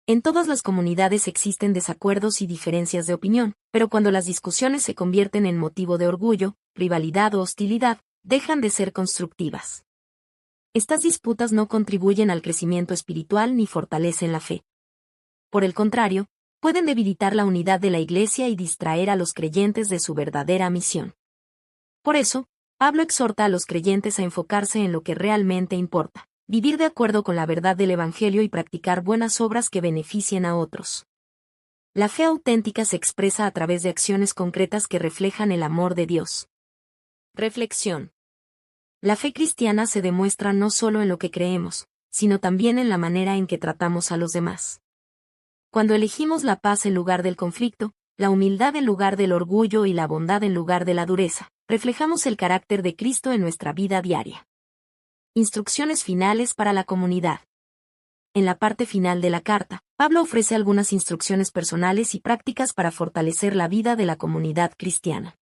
En todas las comunidades existen desacuerdos y diferencias de opinión, pero cuando las discusiones se convierten en motivo de orgullo, rivalidad o hostilidad, dejan de ser constructivas. Estas disputas no contribuyen al crecimiento espiritual ni fortalecen la fe. Por el contrario, pueden debilitar la unidad de la Iglesia y distraer a los creyentes de su verdadera misión. Por eso, Pablo exhorta a los creyentes a enfocarse en lo que realmente importa, vivir de acuerdo con la verdad del Evangelio y practicar buenas obras que beneficien a otros. La fe auténtica se expresa a través de acciones concretas que reflejan el amor de Dios. Reflexión. La fe cristiana se demuestra no solo en lo que creemos, sino también en la manera en que tratamos a los demás. Cuando elegimos la paz en lugar del conflicto, la humildad en lugar del orgullo y la bondad en lugar de la dureza, reflejamos el carácter de Cristo en nuestra vida diaria. Instrucciones finales para la comunidad. En la parte final de la carta, Pablo ofrece algunas instrucciones personales y prácticas para fortalecer la vida de la comunidad cristiana.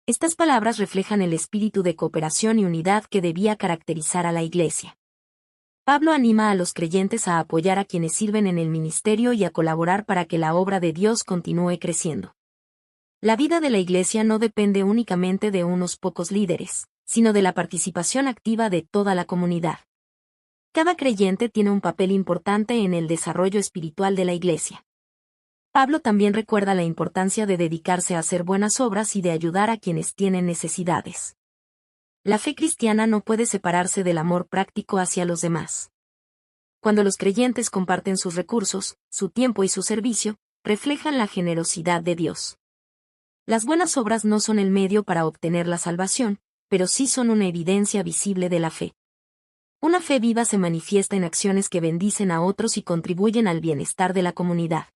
Estas palabras reflejan el espíritu de cooperación y unidad que debía caracterizar a la Iglesia. Pablo anima a los creyentes a apoyar a quienes sirven en el ministerio y a colaborar para que la obra de Dios continúe creciendo. La vida de la Iglesia no depende únicamente de unos pocos líderes, sino de la participación activa de toda la comunidad. Cada creyente tiene un papel importante en el desarrollo espiritual de la Iglesia. Pablo también recuerda la importancia de dedicarse a hacer buenas obras y de ayudar a quienes tienen necesidades. La fe cristiana no puede separarse del amor práctico hacia los demás. Cuando los creyentes comparten sus recursos, su tiempo y su servicio, reflejan la generosidad de Dios. Las buenas obras no son el medio para obtener la salvación, pero sí son una evidencia visible de la fe. Una fe viva se manifiesta en acciones que bendicen a otros y contribuyen al bienestar de la comunidad.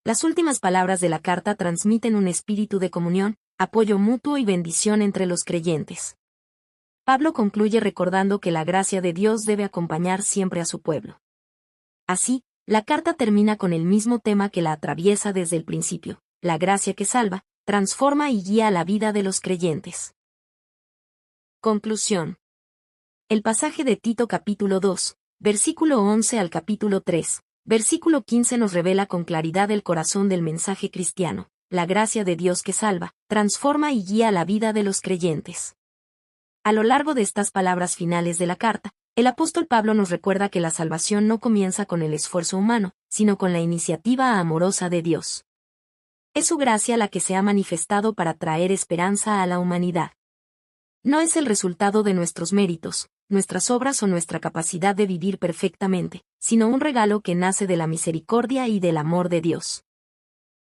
Las últimas palabras de la carta transmiten un espíritu de comunión, apoyo mutuo y bendición entre los creyentes. Pablo concluye recordando que la gracia de Dios debe acompañar siempre a su pueblo. Así, la carta termina con el mismo tema que la atraviesa desde el principio: la gracia que salva, transforma y guía la vida de los creyentes. Conclusión. El pasaje de Tito capítulo 2, versículo 11 al capítulo 3, versículo 15 nos revela con claridad el corazón del mensaje cristiano: la gracia de Dios que salva, transforma y guía la vida de los creyentes. A lo largo de estas palabras finales de la carta, el apóstol Pablo nos recuerda que la salvación no comienza con el esfuerzo humano, sino con la iniciativa amorosa de Dios. Es su gracia la que se ha manifestado para traer esperanza a la humanidad. No es el resultado de nuestros méritos, nuestras obras o nuestra capacidad de vivir perfectamente, sino un regalo que nace de la misericordia y del amor de Dios.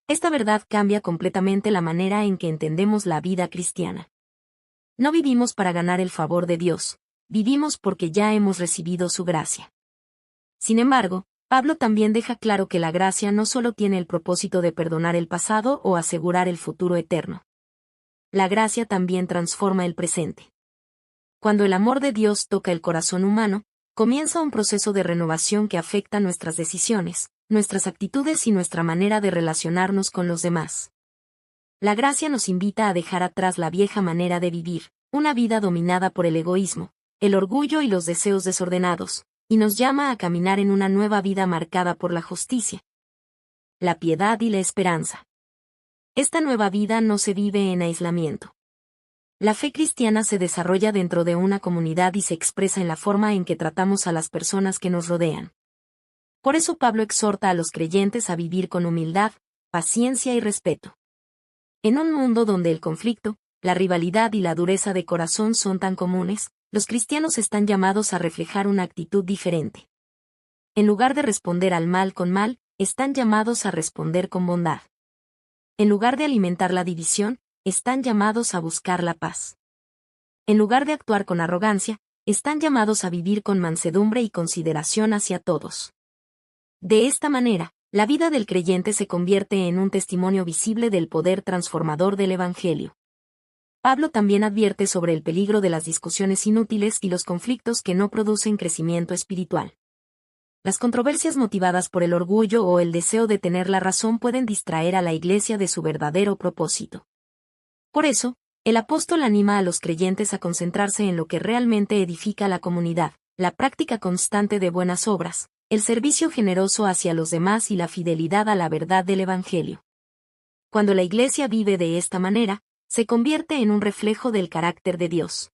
Esta verdad cambia completamente la manera en que entendemos la vida cristiana. No vivimos para ganar el favor de Dios, vivimos porque ya hemos recibido su gracia. Sin embargo, Pablo también deja claro que la gracia no solo tiene el propósito de perdonar el pasado o asegurar el futuro eterno. La gracia también transforma el presente. Cuando el amor de Dios toca el corazón humano, comienza un proceso de renovación que afecta nuestras decisiones, nuestras actitudes y nuestra manera de relacionarnos con los demás. La gracia nos invita a dejar atrás la vieja manera de vivir, una vida dominada por el egoísmo, el orgullo y los deseos desordenados, y nos llama a caminar en una nueva vida marcada por la justicia, la piedad y la esperanza. Esta nueva vida no se vive en aislamiento. La fe cristiana se desarrolla dentro de una comunidad y se expresa en la forma en que tratamos a las personas que nos rodean. Por eso Pablo exhorta a los creyentes a vivir con humildad, paciencia y respeto. En un mundo donde el conflicto, la rivalidad y la dureza de corazón son tan comunes, los cristianos están llamados a reflejar una actitud diferente. En lugar de responder al mal con mal, están llamados a responder con bondad. En lugar de alimentar la división, están llamados a buscar la paz. En lugar de actuar con arrogancia, están llamados a vivir con mansedumbre y consideración hacia todos. De esta manera, la vida del creyente se convierte en un testimonio visible del poder transformador del Evangelio. Pablo también advierte sobre el peligro de las discusiones inútiles y los conflictos que no producen crecimiento espiritual. Las controversias motivadas por el orgullo o el deseo de tener la razón pueden distraer a la Iglesia de su verdadero propósito. Por eso, el apóstol anima a los creyentes a concentrarse en lo que realmente edifica a la comunidad, la práctica constante de buenas obras, el servicio generoso hacia los demás y la fidelidad a la verdad del Evangelio. Cuando la Iglesia vive de esta manera, se convierte en un reflejo del carácter de Dios.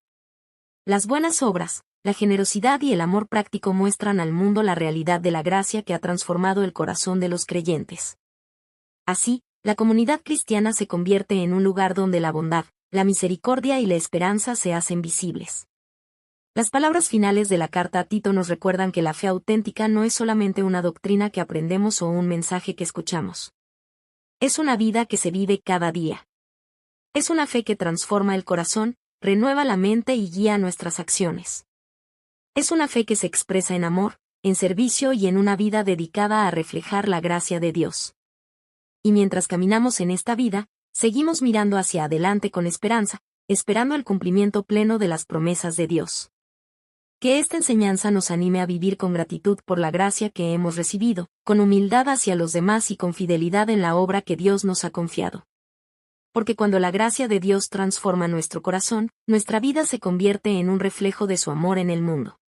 Las buenas obras, la generosidad y el amor práctico muestran al mundo la realidad de la gracia que ha transformado el corazón de los creyentes. Así, la comunidad cristiana se convierte en un lugar donde la bondad, la misericordia y la esperanza se hacen visibles. Las palabras finales de la carta a Tito nos recuerdan que la fe auténtica no es solamente una doctrina que aprendemos o un mensaje que escuchamos. Es una vida que se vive cada día. Es una fe que transforma el corazón, renueva la mente y guía nuestras acciones. Es una fe que se expresa en amor, en servicio y en una vida dedicada a reflejar la gracia de Dios. Y mientras caminamos en esta vida, seguimos mirando hacia adelante con esperanza, esperando el cumplimiento pleno de las promesas de Dios. Que esta enseñanza nos anime a vivir con gratitud por la gracia que hemos recibido, con humildad hacia los demás y con fidelidad en la obra que Dios nos ha confiado. Porque cuando la gracia de Dios transforma nuestro corazón, nuestra vida se convierte en un reflejo de su amor en el mundo.